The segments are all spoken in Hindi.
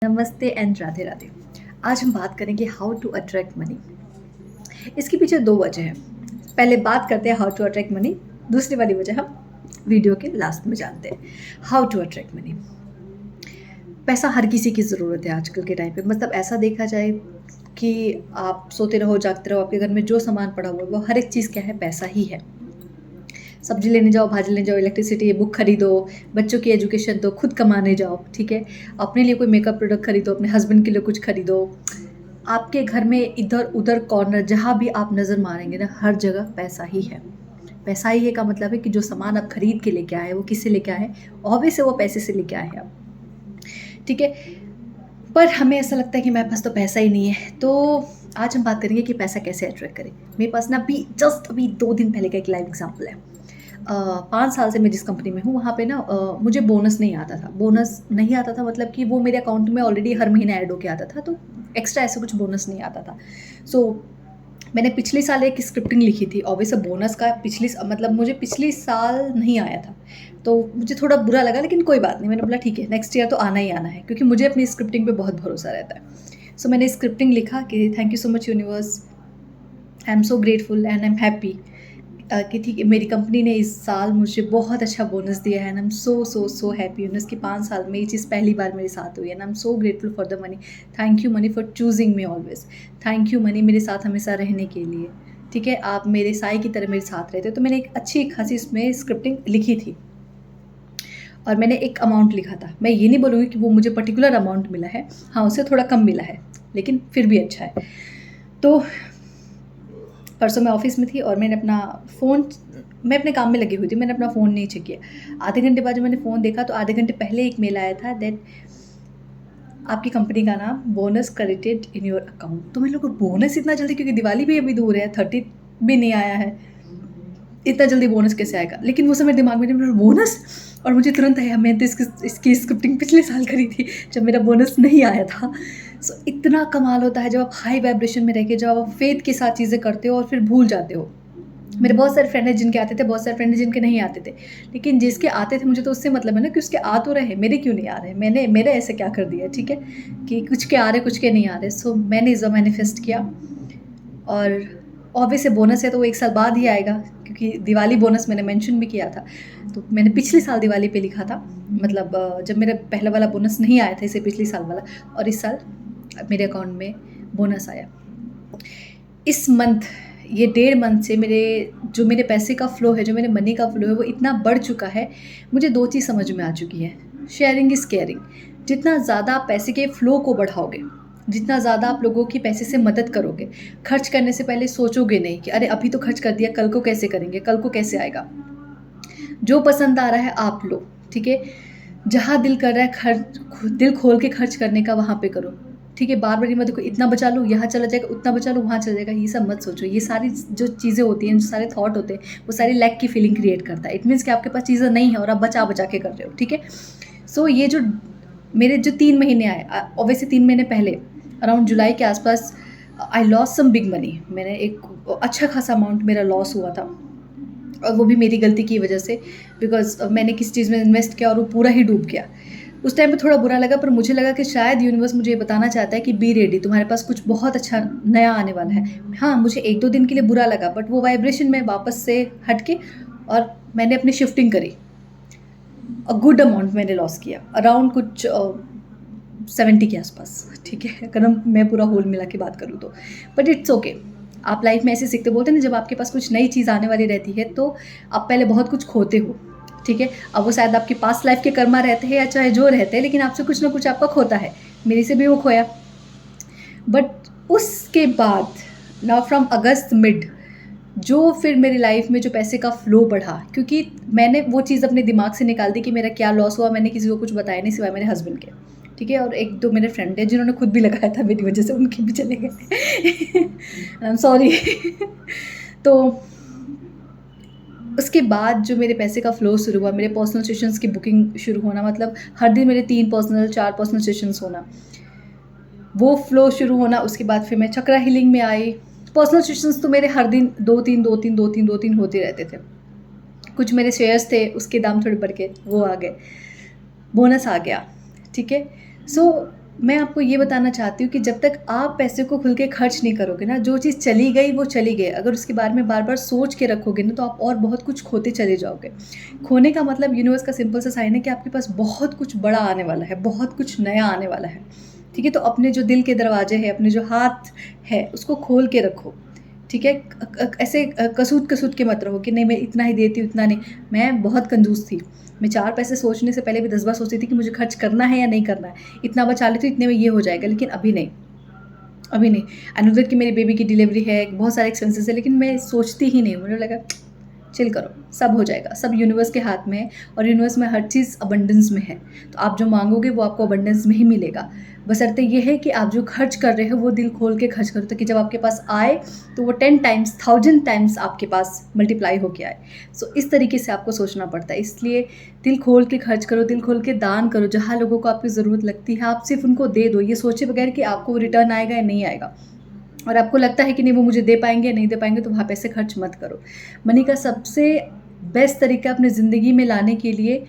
नमस्ते एंड राधे राधे। आज हम बात करेंगे हाउ टू अट्रैक्ट मनी। इसके पीछे दो वजह हैं। पहले बात करते हैं हाउ टू अट्रैक्ट मनी, दूसरी वाली वजह हम वीडियो के लास्ट में जानते हैं। How to attract money. पैसा हर किसी की ज़रूरत है आजकल के टाइम पे। मतलब ऐसा देखा जाए कि आप सोते रहो जागते रहो, आपके घर में जो सामान पड़ा हुआ है वो हर एक चीज़ क्या है, पैसा ही है। सब्जी लेने जाओ, भाजी लेने जाओ, इलेक्ट्रिसिटी, बुक खरीदो, बच्चों की एजुकेशन दो, खुद कमाने जाओ, ठीक है। अपने लिए कोई मेकअप प्रोडक्ट खरीदो, अपने हस्बैंड के लिए कुछ खरीदो। आपके घर में इधर उधर कॉर्नर जहाँ भी आप नज़र मारेंगे ना, हर जगह पैसा ही है। पैसा ही है का मतलब है कि जो सामान आप खरीद के लेके आए वो किससे लेके आए, ऑब्वियस है वो पैसे से लेके आए हैं आप, ठीक है। पर हमें ऐसा लगता है कि मेरे पास तो पैसा ही नहीं है। तो आज हम बात करेंगे कि पैसा कैसे अट्रैक्ट करें। मेरे पास ना अभी 2 दिन पहले का एक लाइव एग्जाम्पल है। 5 साल से मैं जिस कंपनी में हूँ वहाँ पे ना मुझे बोनस नहीं आता था। बोनस नहीं आता था मतलब कि वो मेरे अकाउंट में ऑलरेडी हर महीने ऐड होके आता था, तो एक्स्ट्रा ऐसा कुछ बोनस नहीं आता था। सो मैंने पिछले साल एक स्क्रिप्टिंग लिखी थी, ऑब्वियस बोनस का मुझे पिछले साल नहीं आया था, तो मुझे थोड़ा बुरा लगा, लेकिन कोई बात नहीं। मैंने बोला ठीक है, नेक्स्ट ईयर तो आना ही आना है, क्योंकि मुझे अपनी स्क्रिप्टिंग पे बहुत भरोसा रहता है। सो मैंने स्क्रिप्टिंग लिखा कि thank you so much universe, I am so grateful and I am happy कि ठीक है, मेरी कंपनी ने इस साल मुझे बहुत अच्छा बोनस दिया है and I am so so so happy. Universe की 5 साल में ये चीज़ पहली बार मेरे साथ हुई है and I am so grateful for the money. Thank you money for choosing me always. Thank you money मेरे साथ हमेशा रहने के लिए, ठीक है। आप मेरे साई की तरह मेरे साथ रहते हो। तो मैंने एक अच्छी खासी इसमें स्क्रिप्टिंग लिखी थी और मैंने एक अमाउंट लिखा था। मैं ये नहीं बोलूँगी कि वो मुझे पर्टिकुलर अमाउंट मिला है, हाँ उससे थोड़ा कम मिला है, लेकिन फिर भी अच्छा है। तो परसों मैं ऑफिस में थी और मैं अपने काम में लगी हुई थी, मैंने अपना फ़ोन नहीं चेक किया। आधे घंटे बाद जब मैंने फ़ोन देखा तो आधे घंटे पहले एक मेल आया था दैट आपकी कंपनी का नाम bonus credited in your account. तो मैं लोग बोनस इतना जल्दी, क्योंकि दिवाली भी अभी दूर है, 30 भी नहीं आया है, इतना जल्दी बोनस कैसे आएगा। लेकिन वो समय दिमाग में बोनस, और मुझे तुरंत आया मैं तो इसकी स्क्रिप्टिंग पिछले साल करी थी जब मेरा बोनस नहीं आया था। सो इतना कमाल होता है जब आप हाई वाइब्रेशन में रह के, जब आप फेथ के साथ चीज़ें करते हो और फिर भूल जाते हो। मेरे बहुत सारे फ्रेंड हैं जिनके आते थे, बहुत सारे फ्रेंड हैं जिनके नहीं आते थे, लेकिन जिसके आते थे मुझे तो उससे मतलब है ना कि उसके आ तो रहे, मेरे क्यों नहीं आ रहे, मेरे ऐसे क्या कर दिया, ठीक है, कि कुछ के आ रहे कुछ के नहीं आ रहे। सो मैंने इस बार मैनिफेस्ट किया, और ऑब्वियस है बोनस है तो वो 1 साल बाद ही आएगा, क्योंकि दिवाली बोनस मैंने मेंशन भी किया था। तो मैंने पिछले साल दिवाली पे लिखा था, जब मेरा पहला वाला बोनस नहीं आया था, इसे पिछले साल वाला, और इस साल मेरे अकाउंट में बोनस आया। इस मंथ, ये 1.5 मंथ से मेरे पैसे का फ्लो है, जो मेरे मनी का फ्लो है, वो इतना बढ़ चुका है। मुझे 2 चीज़ समझ में आ चुकी है, शेयरिंग इज़ केयरिंग। जितना ज़्यादा आप पैसे के फ्लो को बढ़ाओगे, जितना ज़्यादा आप लोगों की पैसे से मदद करोगे, खर्च करने से पहले सोचोगे नहीं कि अरे अभी तो खर्च कर दिया, कल को कैसे करेंगे, कल को कैसे आएगा। जो पसंद आ रहा है आप लो, ठीक है। जहाँ दिल कर रहा है दिल खोल के खर्च करने का, वहाँ पे करो, ठीक है। बार बार ये मत देखो इतना बचा लूँ, यहाँ चला जाएगा, उतना बचा लूँ, वहाँ चला जाएगा, ये सब मत सोचो। ये सारी जो चीज़ें होती हैं, जो सारे थॉट होते हैं, वो सारी लैक की फीलिंग क्रिएट करता है। इट मीन्स कि आपके पास चीज़ें नहीं है और आप बचा बचा के कर रहे हो, ठीक है। सो ये जो मेरे जो 3 महीने आए, ऑब्वियसली 3 महीने पहले अराउंड जुलाई के आसपास आई लॉस सम बिग मनी। मैंने एक अच्छा खासा अमाउंट मेरा लॉस हुआ था, और वो भी मेरी गलती की वजह से, बिकॉज मैंने किसी चीज़ में इन्वेस्ट किया और वो पूरा ही डूब गया। उस टाइम पे थोड़ा बुरा लगा, पर मुझे लगा कि शायद यूनिवर्स मुझे ये बताना चाहता है कि बी रेडी, तुम्हारे पास कुछ बहुत अच्छा नया आने वाला है। हाँ, मुझे 1-2 दिन के लिए बुरा लगा, बट वो वाइब्रेशन में वापस से हट के और मैंने अपनी शिफ्टिंग करी। अ गुड अमाउंट मैंने लॉस किया, अराउंड कुछ 70 के आसपास, ठीक है, अगर मैं पूरा होल मिला के बात करूँ तो। But it's okay. आप लाइफ में ऐसे सीखते, बोलते हैं ना, जब आपके पास कुछ नई चीज़ आने वाली रहती है तो आप पहले बहुत कुछ खोते हो, ठीक है। अब वो शायद आपकी पास्ट लाइफ के कर्मा रहते हैं या चाहे जो रहते हैं, लेकिन आपसे कुछ ना कुछ आपका खोता है। मेरे से भी वो खोया। बट उसके बाद नाउ फ्रॉम अगस्त मिड, जो फिर मेरी लाइफ में जो पैसे का फ्लो बढ़ा, क्योंकि मैंने वो चीज़ अपने दिमाग से निकाल दी कि मेरा क्या लॉस हुआ। मैंने किसी को कुछ बताया नहीं सिवाय मेरे हस्बैंड के, ठीक है। और 1-2 मेरे फ्रेंड हैं जिन्होंने खुद भी लगाया था मेरी वजह से, उनके भी चले गए। I am sorry. तो उसके बाद जो मेरे पैसे का फ्लो शुरू हुआ, मेरे पर्सनल सेशंस की बुकिंग शुरू होना, मतलब हर दिन मेरे 4 पर्सनल सेशंस होना, वो फ्लो शुरू होना। उसके बाद फिर मैं चक्रा हीलिंग में आई। पर्सनल सेशंस तो मेरे हर दिन 2-3 होते रहते थे। कुछ मेरे शेयर्स थे, उसके दाम थोड़े बढ़ के वो आ गए, बोनस आ गया, ठीक है। सो मैं आपको ये बताना चाहती हूँ कि जब तक आप पैसे को खुल के खर्च नहीं करोगे ना, जो चीज़ चली गई वो चली गई। अगर उसके बारे में बार-बार सोच के रखोगे ना, तो आप और बहुत कुछ खोते चले जाओगे। खोने का मतलब यूनिवर्स का सिंपल सा साइन है कि आपके पास बहुत कुछ बड़ा आने वाला है, बहुत कुछ नया आने वाला है। ठीक है? तो अपने जो दिल के दरवाजे हैं, अपने जो हाथ है, उसको खोल के रखो। ठीक है? ऐसे कसूत-कसूत के मत रहो कि नहीं मैं इतना ही देती हूँ, इतना नहीं। मैं बहुत कंजूस थी। मैं 4 पैसे सोचने से पहले भी 10 बार सोचती थी कि मुझे खर्च करना है या नहीं करना है। इतना बचा लेती हूँ, इतने में ये हो जाएगा, लेकिन अभी नहीं, अभी नहीं। अनुदर की मेरी बेबी की डिलीवरी है, बहुत सारे एक्सपेंसेस है, लेकिन मैं सोचती ही नहीं हूँ। मुझे लगा चिल करो, सब हो जाएगा, सब यूनिवर्स के हाथ में है और यूनिवर्स में हर चीज़ अबंडेंस में है। तो आप जो मांगोगे वो आपको अबंडेंस में ही मिलेगा। बशर्ते ये है कि आप जो खर्च कर रहे हो वो दिल खोल के खर्च करो, ताकि जब आपके पास आए तो वो 10 टाइम्स 1000 टाइम्स आपके पास मल्टीप्लाई होके आए। सो इस तरीके से आपको सोचना पड़ता है। इसलिए दिल खोल के खर्च करो, दिल खोल के दान करो। जहाँ लोगों को आपकी ज़रूरत लगती है आप सिर्फ उनको दे दो, ये सोचे बगैर कि आपको रिटर्न आएगा या नहीं आएगा। और आपको लगता है कि नहीं वो मुझे दे पाएंगे या नहीं दे पाएंगे, तो वहाँ पैसे खर्च मत करो। मनी का सबसे बेस्ट तरीका अपनी ज़िंदगी में लाने के लिए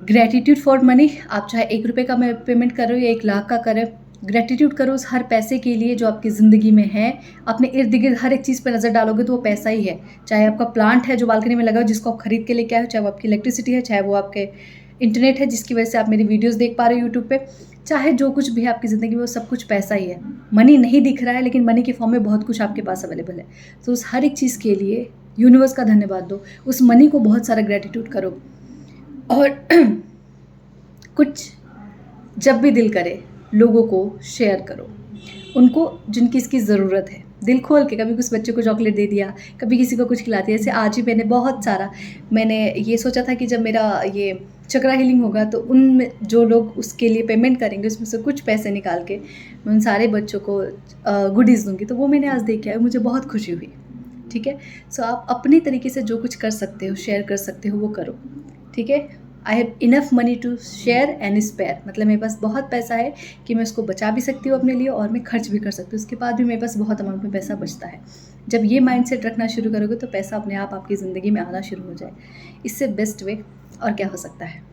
ग्रैटिट्यूड फॉर मनी। आप चाहे 1 रुपये का मैं पेमेंट कर रहे हो या 1 लाख का करें, ग्रैटिट्यूड करो उस हर पैसे के लिए जो आपकी ज़िंदगी में है। अपने इर्द गिर्द हर एक चीज़ पर नज़र डालोगे तो वो पैसा ही है। चाहे आपका प्लांट है जो बालकनी में लगा हो, जिसको आप खरीद के लेके आए हो, चाहे वो आपकी इलेक्ट्रिसिटी है, चाहे वो आपके इंटरनेट है जिसकी वजह से आप मेरी वीडियोस देख पा रहे हो यूट्यूब पे, चाहे जो कुछ भी है आपकी ज़िंदगी में, वो सब कुछ पैसा ही है। मनी नहीं दिख रहा है, लेकिन मनी के फॉर्म में बहुत कुछ आपके पास अवेलेबल है। तो उस हर एक चीज़ के लिए यूनिवर्स का धन्यवाद दो, उस मनी को बहुत सारा ग्रैटिट्यूड करो। और कुछ जब भी दिल करे लोगों को शेयर करो, उनको जिनकी इसकी ज़रूरत है। दिल खोल के कभी कुछ बच्चे को चॉकलेट दे दिया, कभी किसी को कुछ खिला दिया। जैसे आज ही मैंने बहुत सारा, मैंने ये सोचा था कि जब मेरा ये चक्रा हीलिंग होगा तो उनमें जो लोग उसके लिए पेमेंट करेंगे उसमें से कुछ पैसे निकाल के मैं उन सारे बच्चों को गुडीज़ दूँगी। तो वो मैंने आज देख के आई, मुझे बहुत खुशी हुई। ठीक है? सो आप अपने तरीके से जो कुछ कर सकते हो, शेयर कर सकते हो, वो करो। ठीक है? I have enough money to share and spare, मतलब मेरे पास बहुत पैसा है कि मैं उसको बचा भी सकती हूँ अपने लिए और मैं खर्च भी कर सकती हूँ। उसके बाद भी मेरे पास बहुत अमाउंट में पैसा बचता है। जब ये माइंडसेट रखना शुरू करोगे तो पैसा अपने आप आपकी ज़िंदगी में आना शुरू हो जाए। इससे बेस्ट वे और क्या हो सकता है?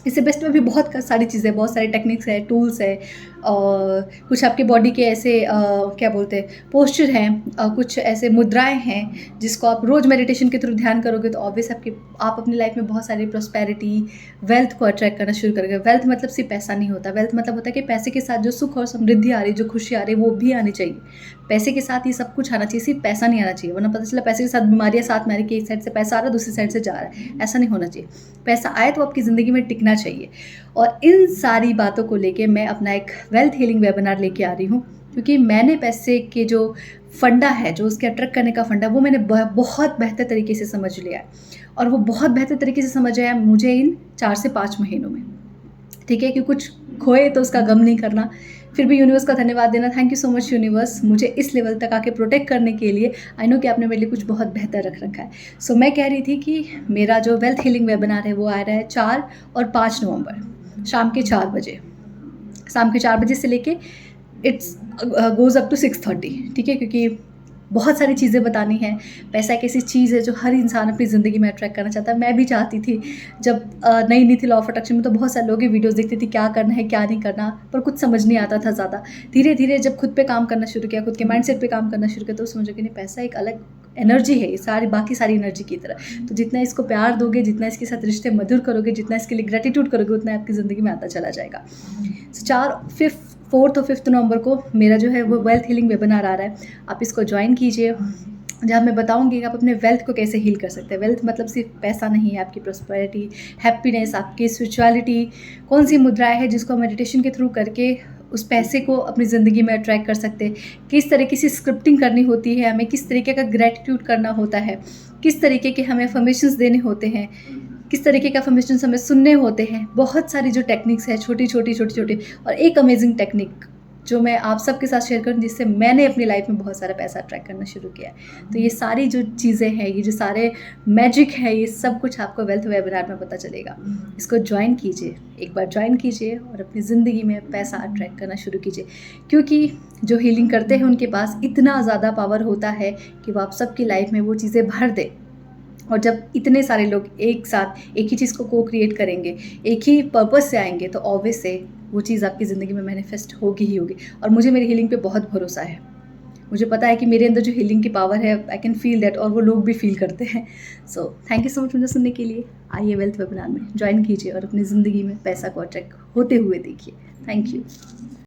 इससे बेस्ट में भी बहुत सारी चीज़ें, बहुत सारे टेक्निक्स है, टूल्स है, और कुछ आपके बॉडी के ऐसे क्या बोलते हैं पोस्चर हैं, कुछ ऐसे मुद्राएं हैं जिसको आप रोज़ मेडिटेशन के थ्रू ध्यान करोगे तो ऑब्वियस आप अपनी लाइफ में बहुत सारी प्रॉस्पेरिटी, वेल्थ को अट्रैक्ट करना शुरू करोगे। वेल्थ मतलब सिर्फ पैसा नहीं होता, वेल्थ मतलब होता है कि पैसे के साथ जो सुख और समृद्धि आ रही है, जो खुशी आ रही है, वो भी आनी चाहिए। पैसे के साथ ये सब कुछ आना चाहिए, सिर्फ पैसा नहीं आना चाहिए, वरना पता चला पैसे के साथ बीमारियां साथ में आ रही कि एक साइड से पैसा आ रहा है, दूसरी साइड से जा रहा है। ऐसा नहीं होना चाहिए। पैसा आए तो आपकी ज़िंदगी में टिकना चाहिए। और इन सारी बातों को लेके मैं अपना एक वेल्थ हीलिंग वेबिनार लेके आ रही हूँ, क्योंकि मैंने पैसे के जो फंडा है, जो उसके अट्रैक्ट करने का फंडा, वो मैंने बहुत बेहतर तरीके से समझ लिया है। और वो बहुत बेहतर तरीके से समझ आया मुझे इन 4 से 5 महीनों में। ठीक है? कि कुछ खोए तो उसका गम नहीं करना, फिर भी यूनिवर्स का धन्यवाद देना। Thank you so much universe, मुझे इस लेवल तक आके प्रोटेक्ट करने के लिए। आई नो कि आपने मेरे लिए कुछ बहुत बेहतर रख रखा है। सो मैं कह रही थी कि मेरा जो वेल्थ हीलिंग वेबिनार है वो आ रहा है 4 और 5 नवंबर शाम के 4 बजे। शाम के 4 बजे से लेके इट्स गोज़ अप टू 6:30। ठीक है? क्योंकि बहुत सारी चीज़ें बतानी हैं। पैसा एक ऐसी चीज़ है जो हर इंसान अपनी ज़िंदगी में अट्रैक्ट करना चाहता है। मैं भी चाहती थी, जब नई थी लॉ ऑफ अट्रैक्शन में, तो बहुत सारे लोग की वीडियोस देखती थी क्या करना है क्या नहीं करना, पर कुछ समझ नहीं आता था ज़्यादा। धीरे धीरे जब खुद पे काम करना शुरू किया, खुद के माइंडसेट पे काम करना शुरू किया, तो समझो कि नहीं, पैसा एक अलग एनर्जी है, ये बाकी सारी एनर्जी की तरह। तो जितना इसको प्यार दोगे, जितना इसके साथ रिश्ते मधुर करोगे, जितना इसके लिए ग्रेटिट्यूड करोगे, उतना आपकी ज़िंदगी में आता चला जाएगा। 4th और 5th नवंबर को मेरा जो है वो वेल्थ हीलिंग वेबिनार आ रहा है। आप इसको ज्वाइन कीजिए, जहाँ मैं बताऊंगी कि आप अपने वेल्थ को कैसे हील कर सकते हैं। वेल्थ मतलब सिर्फ पैसा नहीं है, आपकी प्रॉस्पेरिटी, हैप्पीनेस, आपकी स्पिरिचुअलिटी, कौन सी मुद्राएं हैं जिसको मेडिटेशन के थ्रू करके उस पैसे को अपनी ज़िंदगी में अट्रैक्ट कर सकते हैं। किस तरीके से स्क्रिप्टिंग करनी होती है हमें, किस तरीके का ग्रेटिट्यूड करना होता है, किस तरीके के हमें अफर्मेशंस देने होते हैं, किस तरीके के अफर्मेशंस हमें सुनने होते हैं। बहुत सारी जो टेक्निक्स है, छोटी छोटी और एक अमेजिंग टेक्निक जो मैं आप सबके साथ शेयर करूँ, जिससे मैंने अपनी लाइफ में बहुत सारा पैसा अट्रैक्ट करना शुरू किया है। तो ये सारी जो चीज़ें हैं, ये जो सारे मैजिक है, ये सब कुछ आपको वेल्थ वेबिनार में पता चलेगा। इसको ज्वाइन कीजिए, एक बार ज्वाइन कीजिए और अपनी ज़िंदगी में पैसा अट्रैक्ट करना शुरू कीजिए। क्योंकि जो हीलिंग करते हैं उनके पास इतना ज़्यादा पावर होता है कि वो आप सबकी लाइफ में वो चीज़ें भर दे। और जब इतने सारे लोग एक साथ एक ही चीज़ को क्रिएट करेंगे, एक ही पर्पस से आएंगे, तो ऑब्वियस से वो चीज़ आपकी ज़िंदगी में मैनिफेस्ट होगी ही होगी। और मुझे मेरी हीलिंग पे बहुत भरोसा है। मुझे पता है कि मेरे अंदर जो हीलिंग की पावर है, आई कैन फील दैट, और वो लोग भी फील करते हैं। So thank you so much मुझे सुनने के लिए। आइए वेल्थ वेबिनार में ज्वाइन कीजिए और अपनी ज़िंदगी में पैसा को अट्रैक्ट होते हुए देखिए। Thank you.